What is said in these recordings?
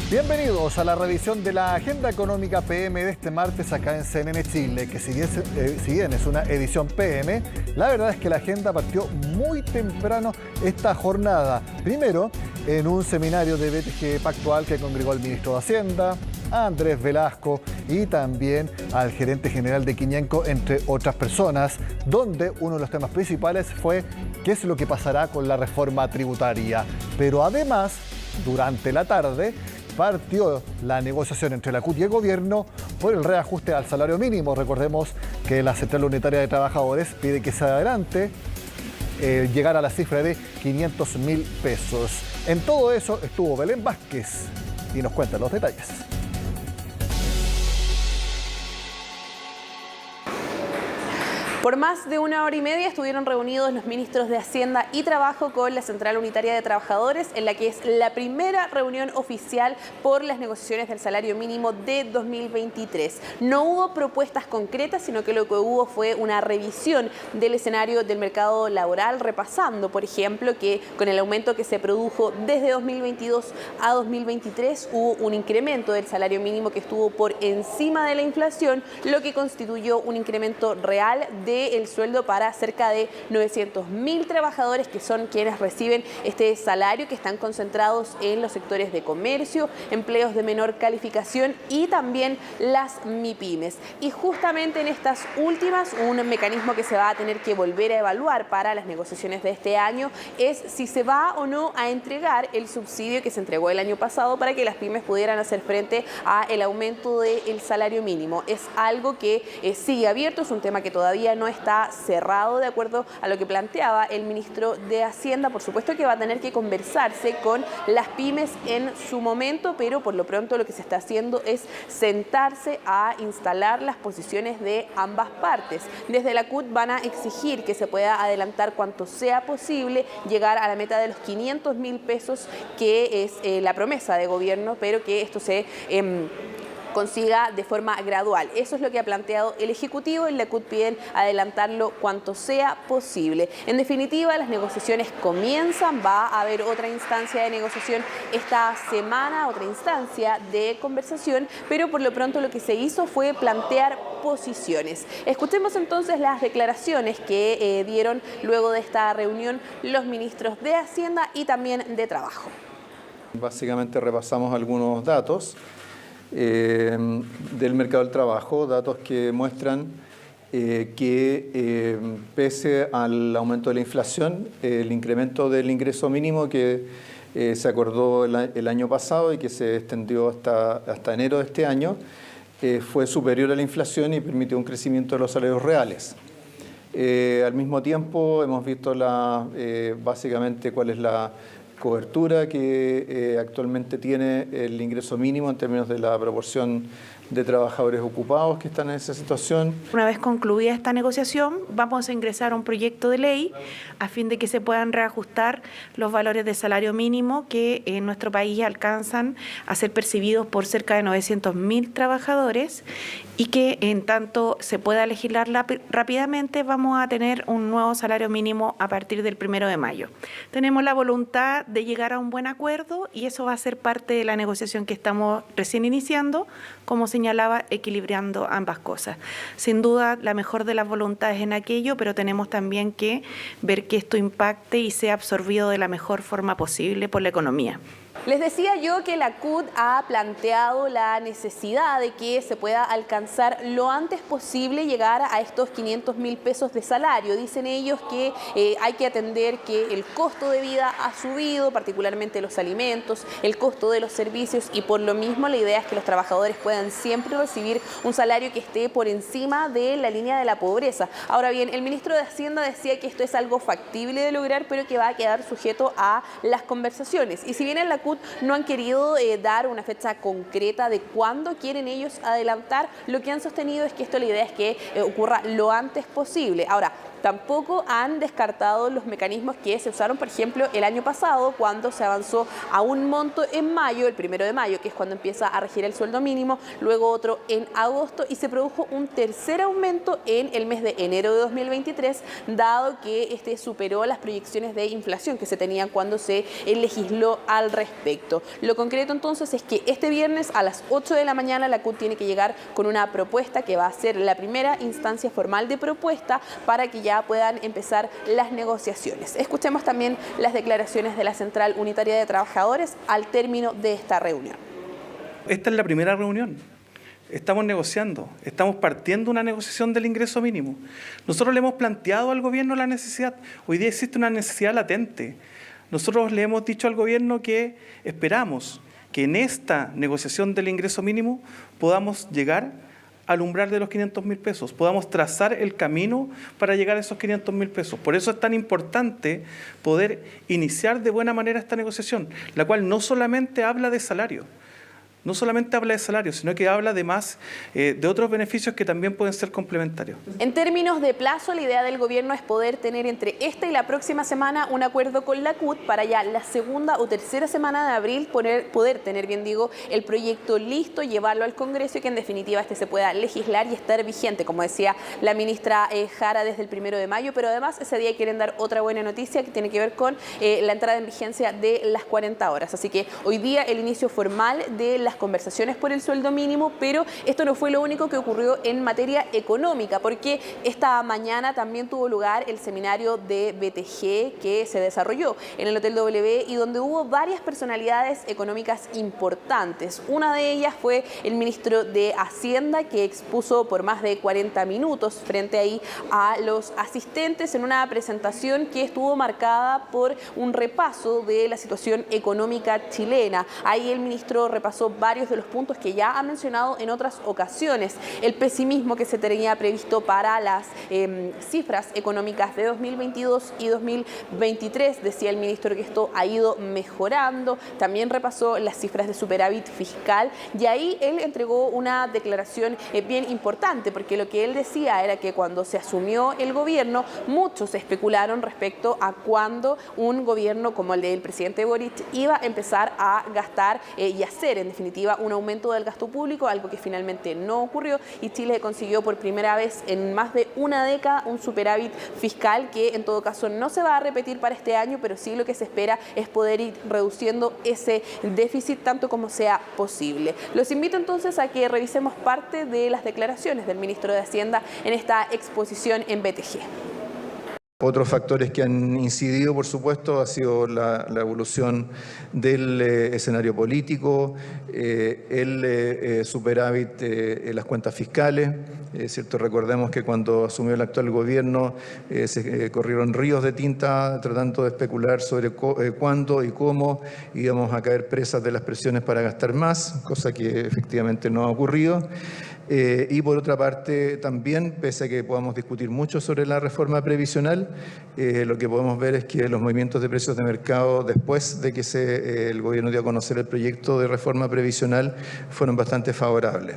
Bienvenidos a la revisión de la Agenda Económica PM de este martes acá en CNN Chile, que si bien es una edición PM, la verdad es que la agenda partió muy temprano esta jornada. Primero, en un seminario de BTG Pactual que congregó al ministro de Hacienda, a Andrés Velasco y también al gerente general de Quiñenco, entre otras personas, donde uno de los temas principales fue qué es lo que pasará con la reforma tributaria. Pero además, durante la tarde, partió la negociación entre la CUT y el gobierno por el reajuste al salario mínimo. Recordemos que la Central Unitaria de Trabajadores pide que se adelante llegar a la cifra de 500.000 pesos. En todo eso estuvo Belén Vázquez y nos cuenta los detalles. Por más de 1 hora y media estuvieron reunidos los ministros de Hacienda y Trabajo con la Central Unitaria de Trabajadores, en la que es la primera reunión oficial por las negociaciones del salario mínimo de 2023. No hubo propuestas concretas, sino que lo que hubo fue una revisión del escenario del mercado laboral, repasando, por ejemplo, que con el aumento que se produjo desde 2022 a 2023 hubo un incremento del salario mínimo que estuvo por encima de la inflación, lo que constituyó un incremento real del sueldo para cerca de 900.000 trabajadores, que son quienes reciben este salario, que están concentrados en los sectores de comercio, empleos de menor calificación y también las MIPYMES. Y justamente en estas últimas, un mecanismo que se va a tener que volver a evaluar para las negociaciones de este año es si se va o no a entregar el subsidio que se entregó el año pasado para que las pymes pudieran hacer frente al aumento del salario mínimo. Es algo que sigue abierto, es un tema que todavía no está cerrado de acuerdo a lo que planteaba el ministro de Hacienda. Por supuesto que va a tener que conversarse con las pymes en su momento, pero por lo pronto lo que se está haciendo es sentarse a instalar las posiciones de ambas partes. Desde la CUT van a exigir que se pueda adelantar cuanto sea posible, llegar a la meta de los 500.000 pesos, que es la promesa de gobierno, pero que esto se consiga de forma gradual. Eso es lo que ha planteado el Ejecutivo y la CUT piden adelantarlo cuanto sea posible. En definitiva, las negociaciones comienzan, va a haber otra instancia de negociación esta semana, otra instancia de conversación, pero por lo pronto lo que se hizo fue plantear posiciones. Escuchemos entonces las declaraciones que dieron luego de esta reunión los ministros de Hacienda y también de Trabajo. Básicamente repasamos algunos datos del mercado del trabajo, datos que muestran que pese al aumento de la inflación, el incremento del ingreso mínimo que se acordó el año pasado y que se extendió hasta enero de este año, fue superior a la inflación y permitió un crecimiento de los salarios reales. Al mismo tiempo hemos visto básicamente cuál es la cobertura que actualmente tiene el ingreso mínimo en términos de la proporción de trabajadores ocupados que están en esa situación. Una vez concluida esta negociación, vamos a ingresar a un proyecto de ley a fin de que se puedan reajustar los valores de salario mínimo que en nuestro país alcanzan a ser percibidos por cerca de 900.000 trabajadores y que en tanto se pueda legislar rápidamente vamos a tener un nuevo salario mínimo a partir del 1 de mayo. Tenemos la voluntad de llegar a un buen acuerdo y eso va a ser parte de la negociación que estamos recién iniciando, como señalaba, equilibrando ambas cosas. Sin duda, la mejor de las voluntades en aquello, pero tenemos también que ver que esto impacte y sea absorbido de la mejor forma posible por la economía. Les decía yo que la CUT ha planteado la necesidad de que se pueda alcanzar lo antes posible llegar a estos 500.000 pesos de salario. Dicen ellos que hay que atender que el costo de vida ha subido, particularmente los alimentos, el costo de los servicios, y por lo mismo la idea es que los trabajadores puedan siempre recibir un salario que esté por encima de la línea de la pobreza. Ahora bien, el ministro de Hacienda decía que esto es algo factible de lograr, pero que va a quedar sujeto a las conversaciones. Y si bien en la CUT no han querido dar una fecha concreta de cuándo quieren ellos adelantar, lo que han sostenido es que esto, la idea es que ocurra lo antes posible. Ahora, tampoco han descartado los mecanismos que se usaron, por ejemplo, el año pasado, cuando se avanzó a un monto en mayo, el 1 de mayo, que es cuando empieza a regir el sueldo mínimo, luego otro en agosto y se produjo un tercer aumento en el mes de enero de 2023, dado que este superó las proyecciones de inflación que se tenían cuando se legisló al respecto. Lo concreto entonces es que este viernes a las 8 de la mañana la CUT tiene que llegar con una propuesta que va a ser la primera instancia formal de propuesta para que ya puedan empezar las negociaciones. Escuchemos también las declaraciones de la Central Unitaria de Trabajadores al término de esta reunión. Esta es la primera reunión. Estamos negociando, estamos partiendo una negociación del ingreso mínimo. Nosotros le hemos planteado al gobierno la necesidad. Hoy día existe una necesidad latente. Nosotros le hemos dicho al gobierno que esperamos que en esta negociación del ingreso mínimo podamos llegar al umbral de los 500.000 pesos, podamos trazar el camino para llegar a esos 500.000 pesos. Por eso es tan importante poder iniciar de buena manera esta negociación, la cual no solamente habla de salario, sino que habla además de otros beneficios que también pueden ser complementarios. En términos de plazo, la idea del gobierno es poder tener entre esta y la próxima semana un acuerdo con la CUT para ya la segunda o tercera semana de abril poder tener, el proyecto listo, llevarlo al Congreso y que en definitiva se pueda legislar y estar vigente, como decía la ministra Jara, desde el 1 de mayo, pero además ese día quieren dar otra buena noticia que tiene que ver con la entrada en vigencia de las 40 horas. Así que hoy día el inicio formal de las conversaciones por el sueldo mínimo, pero esto no fue lo único que ocurrió en materia económica, porque esta mañana también tuvo lugar el seminario de BTG que se desarrolló en el Hotel W y donde hubo varias personalidades económicas importantes. Una de ellas fue el ministro de Hacienda, que expuso por más de 40 minutos frente ahí a los asistentes en una presentación que estuvo marcada por un repaso de la situación económica chilena. Ahí el ministro repasó varios de los puntos que ya ha mencionado en otras ocasiones. El pesimismo que se tenía previsto para las cifras económicas de 2022 y 2023. Decía el ministro que esto ha ido mejorando. También repasó las cifras de superávit fiscal y ahí él entregó una declaración bien importante, porque lo que él decía era que cuando se asumió el gobierno, muchos especularon respecto a cuándo un gobierno como el del presidente Boric iba a empezar a gastar y hacer en definitiva un aumento del gasto público, algo que finalmente no ocurrió y Chile consiguió por primera vez en más de una década un superávit fiscal que en todo caso no se va a repetir para este año, pero sí lo que se espera es poder ir reduciendo ese déficit tanto como sea posible. Los invito entonces a que revisemos parte de las declaraciones del ministro de Hacienda en esta exposición en BTG. Otros factores que han incidido, por supuesto, ha sido la evolución del escenario político, el superávit en las cuentas fiscales. ¿Cierto? Recordemos que cuando asumió el actual gobierno se corrieron ríos de tinta tratando de especular sobre cuándo y cómo íbamos a caer presas de las presiones para gastar más, cosa que efectivamente no ha ocurrido. Y por otra parte también, pese a que podamos discutir mucho sobre la reforma previsional, lo que podemos ver es que los movimientos de precios de mercado después de que el gobierno dio a conocer el proyecto de reforma previsional fueron bastante favorables.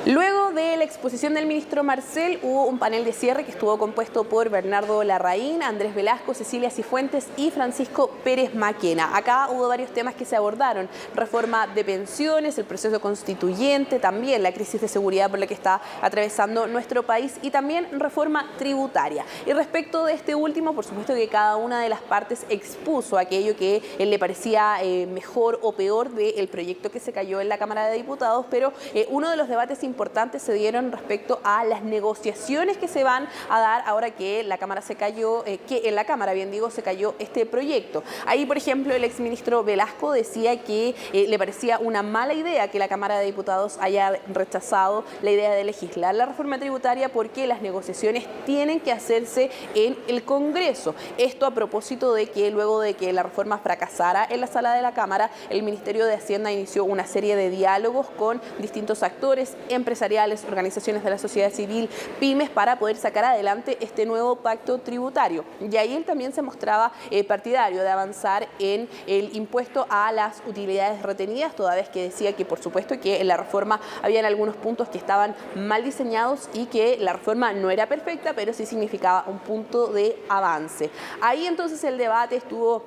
Luego de la exposición del ministro Marcel, hubo un panel de cierre que estuvo compuesto por Bernardo Larraín, Andrés Velasco, Cecilia Cifuentes y Francisco Pérez Maquena. Acá hubo varios temas que se abordaron: reforma de pensiones, el proceso constituyente, también la crisis de seguridad por la que está atravesando nuestro país y también reforma tributaria. Y respecto de este último, por supuesto que cada una de las partes expuso aquello que le parecía mejor o peor del proyecto que se cayó en la Cámara de Diputados, pero uno de los debates importantes se dieron respecto a las negociaciones que se van a dar ahora que la Cámara se cayó, que en la Cámara, se cayó este proyecto. Ahí, por ejemplo, el exministro Velasco decía que le parecía una mala idea que la Cámara de Diputados haya rechazado la idea de legislar la reforma tributaria porque las negociaciones tienen que hacerse en el Congreso. Esto a propósito de que luego de que la reforma fracasara en la sala de la Cámara, el Ministerio de Hacienda inició una serie de diálogos con distintos actores, empresariales, organizaciones organizaciones de la sociedad civil, pymes, para poder sacar adelante este nuevo pacto tributario. Y ahí él también se mostraba partidario de avanzar en el impuesto a las utilidades retenidas, toda vez que decía que por supuesto que en la reforma habían algunos puntos que estaban mal diseñados y que la reforma no era perfecta, pero sí significaba un punto de avance. Ahí entonces el debate estuvo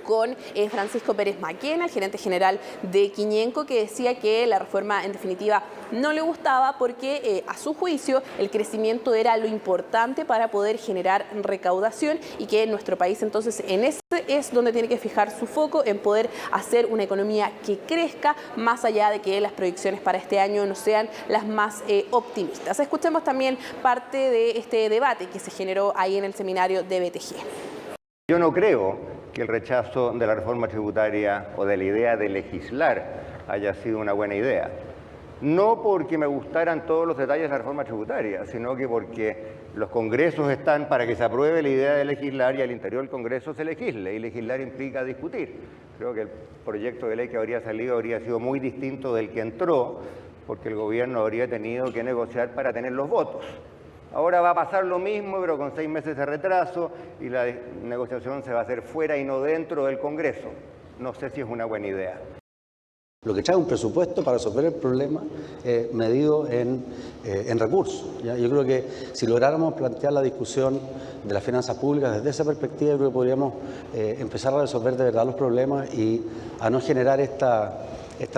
con Francisco Pérez Maquena, el gerente general de Quiñenco, que decía que la reforma en definitiva no le gustaba porque a su juicio el crecimiento era lo importante para poder generar recaudación y que nuestro país entonces en ese es donde tiene que fijar su foco, en poder hacer una economía que crezca, más allá de que las proyecciones para este año no sean las más optimistas. Escuchemos también parte de este debate que se generó ahí en el seminario de BTG. Yo no creo que el rechazo de la reforma tributaria o de la idea de legislar haya sido una buena idea. No porque me gustaran todos los detalles de la reforma tributaria, sino que porque los congresos están para que se apruebe la idea de legislar y al interior del Congreso se legisle, y legislar implica discutir. Creo que el proyecto de ley que habría salido habría sido muy distinto del que entró, porque el gobierno habría tenido que negociar para tener los votos. Ahora va a pasar lo mismo, pero con 6 meses de retraso, y la negociación se va a hacer fuera y no dentro del Congreso. No sé si es una buena idea. Lo que trae un presupuesto para resolver el problema medido en recursos, ¿ya? Yo creo que si lográramos plantear la discusión de las finanzas públicas desde esa perspectiva, creo que podríamos empezar a resolver de verdad los problemas y a no generar esta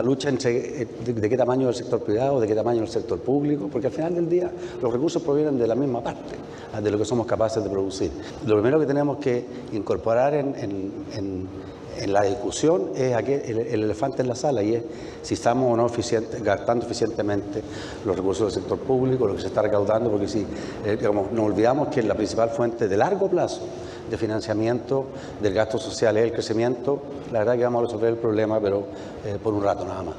lucha entre de qué tamaño el sector privado, de qué tamaño el sector público, porque al final del día los recursos provienen de la misma parte, de lo que somos capaces de producir. Lo primero que tenemos que incorporar en la discusión es el elefante en la sala, y es si estamos o no gastando eficientemente los recursos del sector público, lo que se está recaudando, porque si nos olvidamos que la principal fuente de largo plazo de financiamiento del gasto social es el crecimiento, la verdad que vamos a resolver el problema, pero por un rato nada más.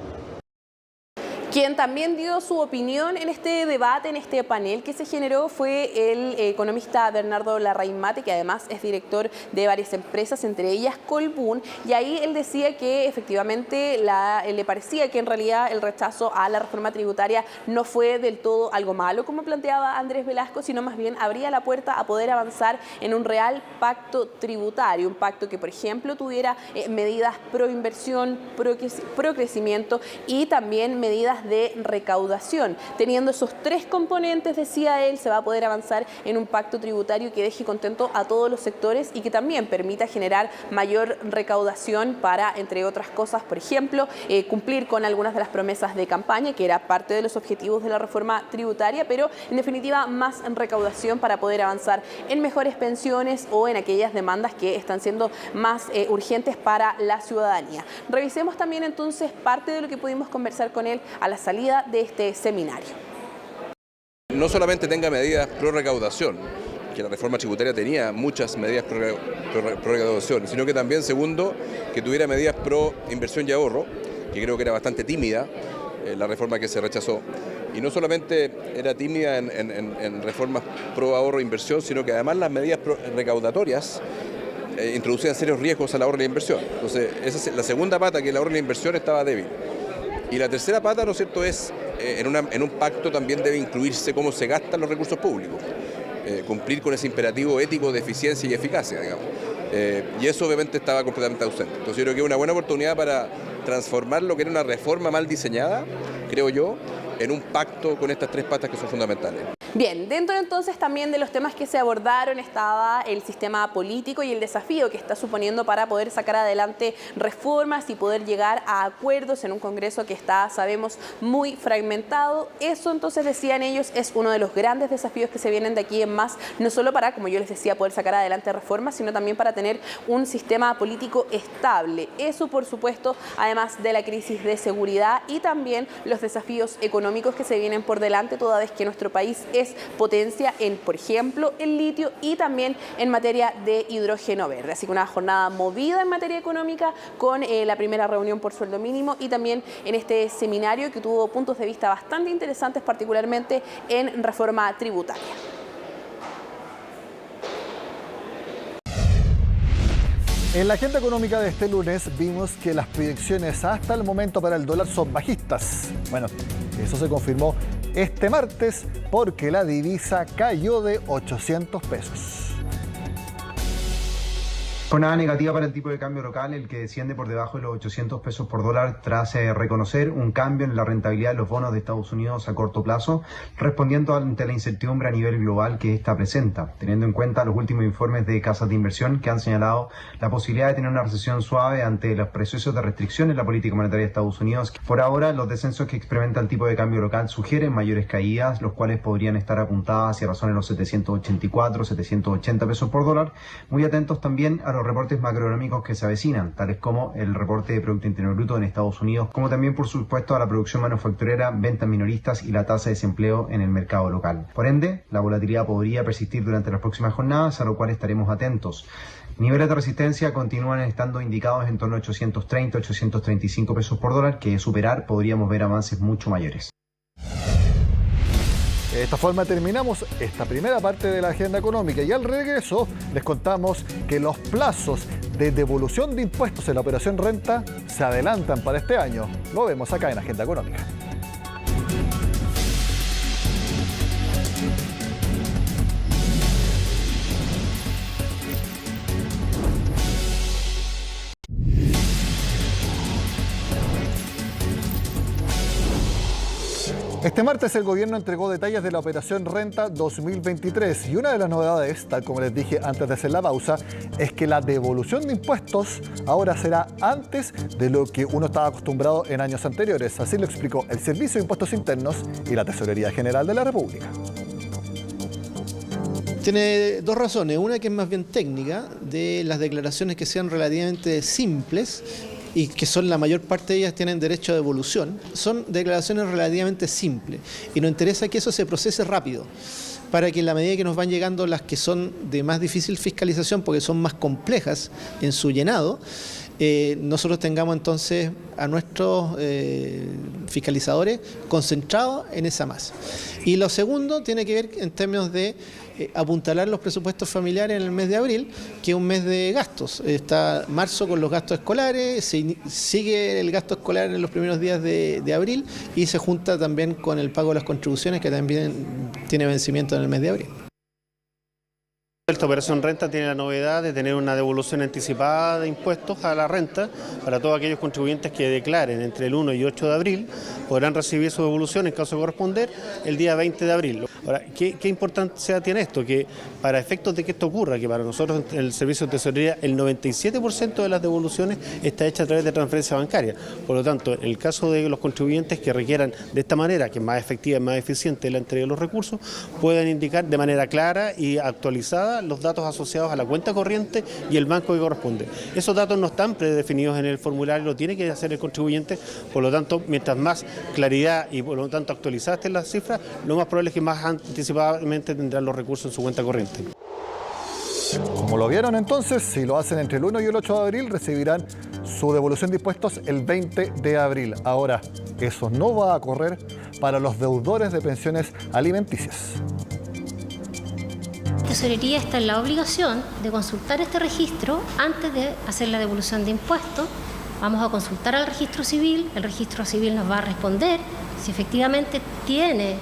Quien también dio su opinión en este debate, en este panel que se generó, fue el economista Bernardo Larraín Mate, que además es director de varias empresas, entre ellas Colbún, y ahí él decía que efectivamente le parecía que en realidad el rechazo a la reforma tributaria no fue del todo algo malo, como planteaba Andrés Velasco, sino más bien abría la puerta a poder avanzar en un real pacto tributario, un pacto que, por ejemplo, tuviera medidas pro inversión, pro crecimiento y también medidas de recaudación. Teniendo esos 3 componentes, decía él, se va a poder avanzar en un pacto tributario que deje contento a todos los sectores y que también permita generar mayor recaudación para, entre otras cosas, por ejemplo, cumplir con algunas de las promesas de campaña, que era parte de los objetivos de la reforma tributaria, pero en definitiva más recaudación para poder avanzar en mejores pensiones o en aquellas demandas que están siendo más urgentes para la ciudadanía. Revisemos también entonces parte de lo que pudimos conversar con él a la salida de este seminario. No solamente tenga medidas pro recaudación, que la reforma tributaria tenía muchas medidas pro recaudación, sino que también, segundo, que tuviera medidas pro inversión y ahorro, que creo que era bastante tímida la reforma que se rechazó. Y no solamente era tímida en reformas pro ahorro e inversión, sino que además las medidas recaudatorias introducían serios riesgos al ahorro y la inversión. Entonces, esa es la segunda pata, que el ahorro y la inversión estaba débil. Y la tercera pata, ¿no es cierto?, es en un pacto también debe incluirse cómo se gastan los recursos públicos, cumplir con ese imperativo ético de eficiencia y eficacia, digamos. Y eso obviamente estaba completamente ausente. Entonces yo creo que es una buena oportunidad para transformar lo que era una reforma mal diseñada, creo yo, en un pacto con estas 3 patas que son fundamentales. Bien, dentro entonces también de los temas que se abordaron estaba el sistema político y el desafío que está suponiendo para poder sacar adelante reformas y poder llegar a acuerdos en un Congreso que está, sabemos, muy fragmentado. Eso entonces, decían ellos, es uno de los grandes desafíos que se vienen de aquí en más, no solo para, como yo les decía, poder sacar adelante reformas, sino también para tener un sistema político estable. Eso, por supuesto, además de la crisis de seguridad y también los desafíos económicos que se vienen por delante, toda vez que nuestro país es potencia en, por ejemplo, el litio y también en materia de hidrógeno verde. Así que una jornada movida en materia económica con la primera reunión por sueldo mínimo y también en este seminario que tuvo puntos de vista bastante interesantes, particularmente en reforma tributaria. En la agenda económica de este lunes vimos que las proyecciones hasta el momento para el dólar son bajistas. Bueno, eso se confirmó este martes porque la divisa cayó de 800 pesos. Jornada negativa para el tipo de cambio local, el que desciende por debajo de los 800 pesos por dólar tras reconocer un cambio en la rentabilidad de los bonos de Estados Unidos a corto plazo, respondiendo ante la incertidumbre a nivel global que esta presenta, teniendo en cuenta los últimos informes de casas de inversión que han señalado la posibilidad de tener una recesión suave ante los procesos de restricción en la política monetaria de Estados Unidos. Por ahora, los descensos que experimenta el tipo de cambio local sugieren mayores caídas, los cuales podrían estar apuntadas hacia razones de los 784, 780 pesos por dólar. Muy atentos también a los reportes macroeconómicos que se avecinan, tales como el reporte de Producto Interior Bruto en Estados Unidos, como también por supuesto a la producción manufacturera, ventas minoristas y la tasa de desempleo en el mercado local. Por ende, la volatilidad podría persistir durante las próximas jornadas, a lo cual estaremos atentos. Niveles de resistencia continúan estando indicados en torno a 830, 835 pesos por dólar, que de superar podríamos ver avances mucho mayores. De esta forma terminamos esta primera parte de la agenda económica y al regreso les contamos que los plazos de devolución de impuestos en la operación renta se adelantan para este año. Lo vemos acá en Agenda Económica. Este martes el gobierno entregó detalles de la operación Renta 2023 y una de las novedades, tal como les dije antes de hacer la pausa, es que la devolución de impuestos ahora será antes de lo que uno estaba acostumbrado en años anteriores. Así lo explicó el Servicio de Impuestos Internos y la Tesorería General de la República. Tiene dos razones, una que es más bien técnica, de las declaraciones que sean relativamente simples y que son la mayor parte de ellas tienen derecho a devolución, son declaraciones relativamente simples y nos interesa que eso se procese rápido para que en la medida que nos van llegando las que son de más difícil fiscalización porque son más complejas en su llenado, nosotros tengamos entonces a nuestros fiscalizadores concentrados en esa masa. Y lo segundo tiene que ver en términos de apuntalar los presupuestos familiares en el mes de abril, que es un mes de gastos. Está marzo con los gastos escolares, sigue el gasto escolar en los primeros días de abril y se junta también con el pago de las contribuciones que también tiene vencimiento en el mes de abril. Esta operación renta tiene la novedad de tener una devolución anticipada de impuestos a la renta para todos aquellos contribuyentes que declaren entre el 1 y 8 de abril, podrán recibir su devolución en caso de corresponder el día 20 de abril. Ahora, ¿qué importancia tiene esto? Que para efectos de que esto ocurra, que para nosotros en el Servicio de Tesorería el 97% de las devoluciones está hecha a través de transferencia bancaria. Por lo tanto, en el caso de los contribuyentes que requieran de esta manera, que es más efectiva y más eficiente la entrega de los recursos, puedan indicar de manera clara y actualizada los datos asociados a la cuenta corriente y el banco que corresponde. Esos datos no están predefinidos en el formulario, lo tiene que hacer el contribuyente, por lo tanto, mientras más claridad y por lo tanto actualizadas estén las cifras, lo más probable es que más anticipadamente tendrán los recursos en su cuenta corriente. Como lo vieron entonces, si lo hacen entre el 1 y el 8 de abril, recibirán su devolución de impuestos el 20 de abril. Ahora, eso no va a correr para los deudores de pensiones alimenticias. Tesorería está en la obligación de consultar este registro antes de hacer la devolución de impuestos. Vamos a consultar al registro civil, el registro civil nos va a responder si efectivamente tiene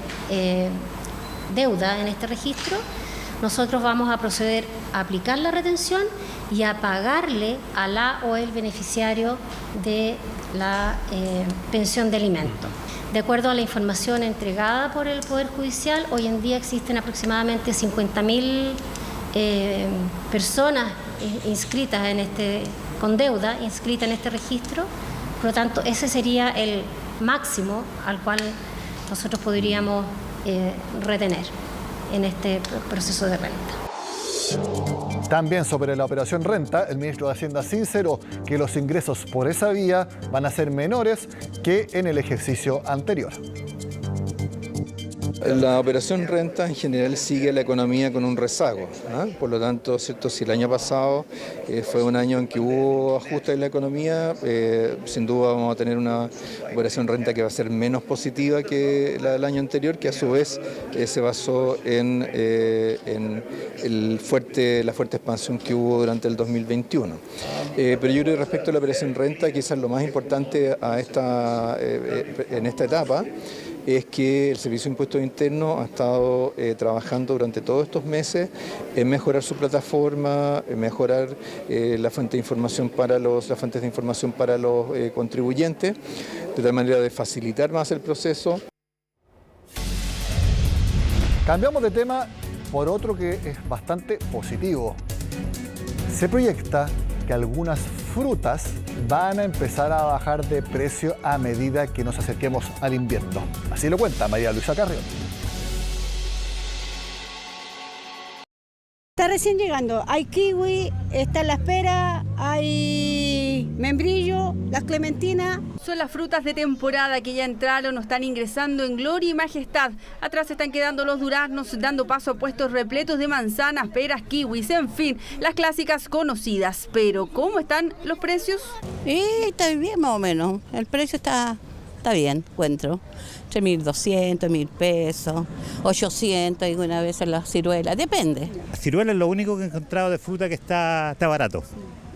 deuda en este registro. Nosotros vamos a proceder a aplicar la retención y a pagarle a la o el beneficiario de la pensión de alimento. De acuerdo a la información entregada por el Poder Judicial, hoy en día existen aproximadamente 50.000 personas inscritas con deuda, inscritas en este registro. Por lo tanto, ese sería el máximo al cual nosotros podríamos retener en este proceso de renta. También sobre la operación renta, el ministro de Hacienda sinceró que los ingresos por esa vía van a ser menores que en el ejercicio anterior. La operación renta en general sigue la economía con un rezago, ¿no? Por lo tanto, ¿cierto? Si el año pasado fue un año en que hubo ajustes en la economía, sin duda vamos a tener una operación renta que va a ser menos positiva que la del año anterior, que a su vez se basó en la fuerte expansión que hubo durante el 2021. Pero yo creo que respecto a la operación renta, quizás lo más importante en esta etapa es que el Servicio de Impuestos Internos ha estado trabajando durante todos estos meses en mejorar su plataforma, en mejorar las fuentes de información para los contribuyentes, de tal manera de facilitar más el proceso. Cambiamos de tema por otro que es bastante positivo. Se proyecta que algunas frutas van a empezar a bajar de precio a medida que nos acerquemos al invierno. Así lo cuenta María Luisa Carrión. Está recién llegando. Hay kiwi, está la pera, hay membrillo, las clementinas. Son las frutas de temporada que ya entraron o están ingresando en gloria y majestad. Atrás están quedando los duraznos, dando paso a puestos repletos de manzanas, peras, kiwis, en fin, las clásicas conocidas. Pero, ¿cómo están los precios? Está bien más o menos. El precio está bien, encuentro. Entre 1.200, 1.000 pesos, 800 alguna vez en las ciruelas, depende. La ciruela es lo único que he encontrado de fruta que está barato.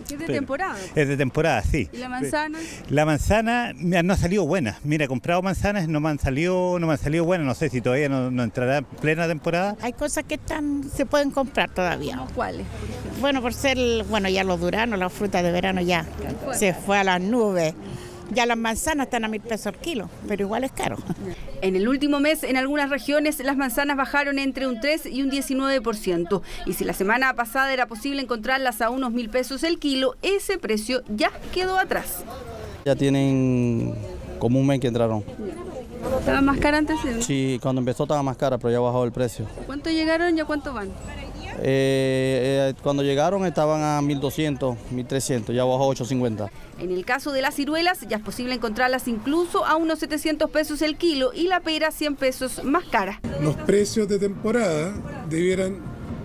¿Es de temporada? Es de temporada, sí. ¿Y la manzana? La manzana no ha salido buena. Mira, he comprado manzanas, no me han salido buenas. No sé si todavía no entrará en plena temporada. Hay cosas que se pueden comprar todavía. ¿Cuáles? Bueno, ya los duranos, las frutas de verano ya se fue a las nubes. Ya las manzanas están a 1.000 pesos el kilo, pero igual es caro. En el último mes, en algunas regiones, las manzanas bajaron entre un 3 y un 19%. Y si la semana pasada era posible encontrarlas a unos 1.000 pesos el kilo, ese precio ya quedó atrás. Ya tienen como un mes que entraron. ¿Estaba más cara antes? Sí, cuando empezó estaba más cara, pero ya ha bajado el precio. ¿Cuánto llegaron y a cuánto van? Cuando llegaron estaban a 1.200, 1.300, ya bajó a 850. En el caso de las ciruelas ya es posible encontrarlas incluso a unos 700 pesos el kilo y la pera 100 pesos más cara. Los precios de temporada debieran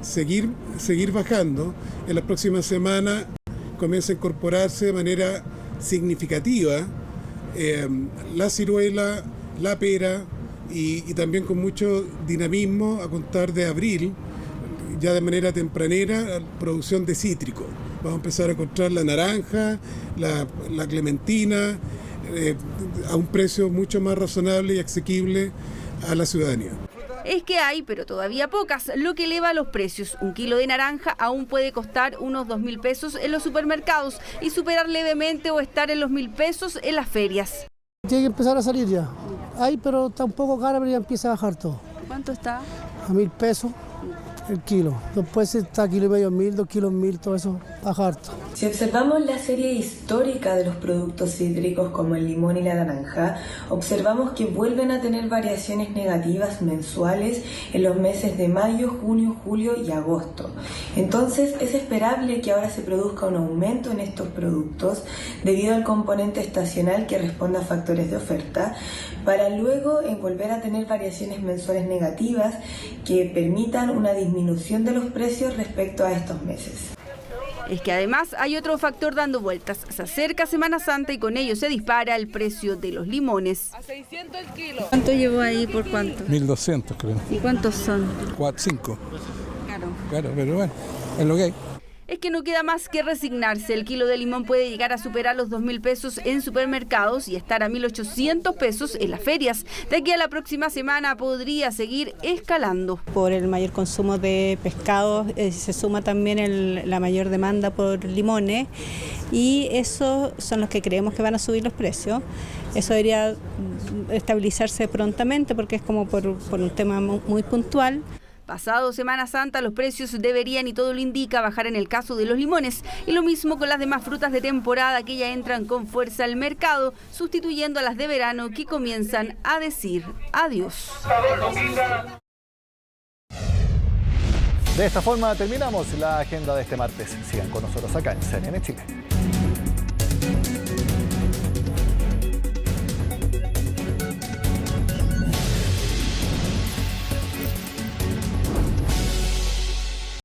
seguir bajando. En las próximas semanas comienza a incorporarse de manera significativa la ciruela, la pera y también con mucho dinamismo a contar de abril, ya de manera tempranera, producción de cítrico. Vamos a empezar a encontrar la naranja, la clementina, a un precio mucho más razonable y asequible a la ciudadanía. Es que hay, pero todavía pocas, lo que eleva los precios. Un kilo de naranja aún puede costar unos 2.000 pesos en los supermercados y superar levemente o estar en los 1.000 pesos en las ferias. Tiene que empezar a salir ya. Hay, pero está un poco cara, pero ya empieza a bajar todo. ¿Cuánto está? A 1.000 pesos. El kilo. Después está kilo y medio 1.000, 2 kilos 1.000, todo eso baja harto. Si observamos la serie histórica de los productos cítricos como el limón y la naranja, observamos que vuelven a tener variaciones negativas mensuales en los meses de mayo, junio, julio y agosto. Entonces es esperable que ahora se produzca un aumento en estos productos debido al componente estacional que responde a factores de oferta, para luego volver a tener variaciones mensuales negativas que permitan una disminución de los precios respecto a estos meses. Es que además hay otro factor dando vueltas. Se acerca Semana Santa y con ello se dispara el precio de los limones. A 600 el kilo. ¿Cuánto llevó ahí? ¿Por cuánto? 1.200 creo. ¿Y cuántos son? 5. Claro. Claro, pero bueno, es lo que hay. Es que no queda más que resignarse. El kilo de limón puede llegar a superar los 2.000 pesos en supermercados y estar a 1.800 pesos en las ferias. De aquí a la próxima semana podría seguir escalando. Por el mayor consumo de pescado se suma también la mayor demanda por limones y esos son los que creemos que van a subir los precios. Eso debería estabilizarse prontamente porque es como por un tema muy puntual. Pasado Semana Santa, los precios deberían, y todo lo indica, bajar en el caso de los limones. Y lo mismo con las demás frutas de temporada que ya entran con fuerza al mercado, sustituyendo a las de verano que comienzan a decir adiós. De esta forma terminamos la agenda de este martes. Sigan con nosotros acá en CNN Chile.